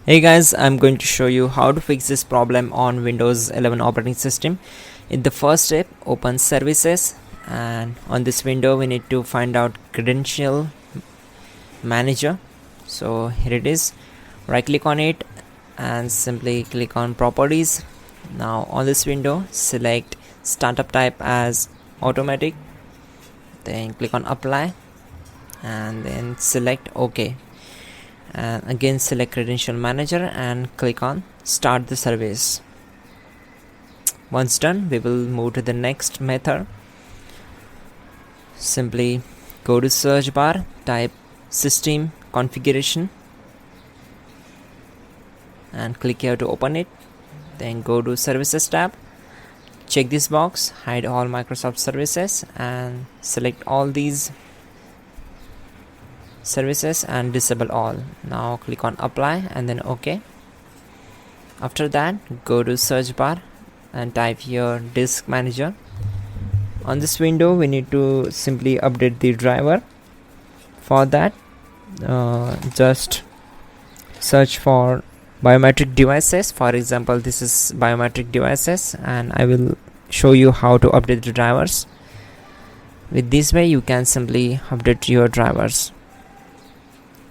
Hey guys, I'm going to show you how to fix this problem on Windows 11 operating system. In the first step, open services, and on this window we need to find out credential manager. So here it is. Right click on it and simply click on properties. Now on this window select startup type as automatic, then click on apply and then select OK, and again select credential manager and click on start the service. Once done, we will move to the next method. Simply go to search bar, type system configuration and click here to open it. Then go to services tab, check this box, hide all Microsoft services and select all these services and disable all. Now click on apply and then OK. After that, go to search bar and type here disk manager. On this window we need to simply update the driver. For that, just search for biometric devices. For example, this is biometric devices, and I will show you how to update the drivers. With this way you can simply update your drivers.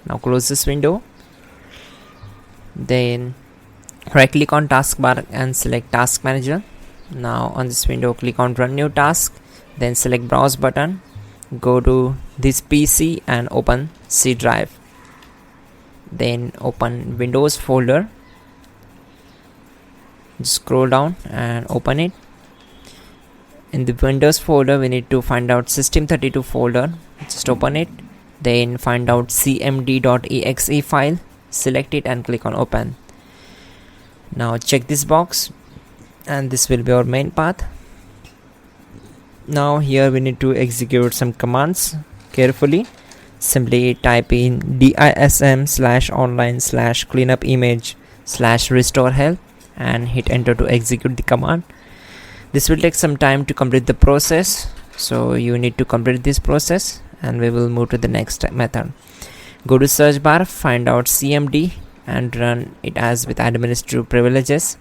Now close this window, then right click on taskbar and select task manager. Now on this window click on run new task, then select browse button, go to this PC and open C drive, then open Windows folder, just scroll down and open it. In the Windows folder we need to find out system32 folder, just open it, then find out cmd.exe file, select it and click on open. Now check this box and this will be our main path. Now here we need to execute some commands carefully. Simply type in dism/online/cleanup image/restore health and hit enter to execute the command. This will take some time to complete the process, so you need to complete this process and we will move to the next method. Go to search bar, find out cmd and run it as with administrative privileges.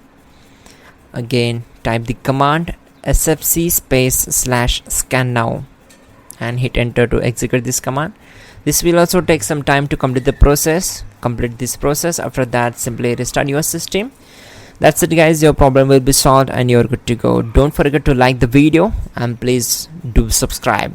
Again type the command sfc /scan now and hit enter to execute this command. This will also take some time to complete the process. Complete this process. After that, simply restart your system. That's it guys, your problem will be solved and you're good to go. Don't forget to like the video and please do subscribe.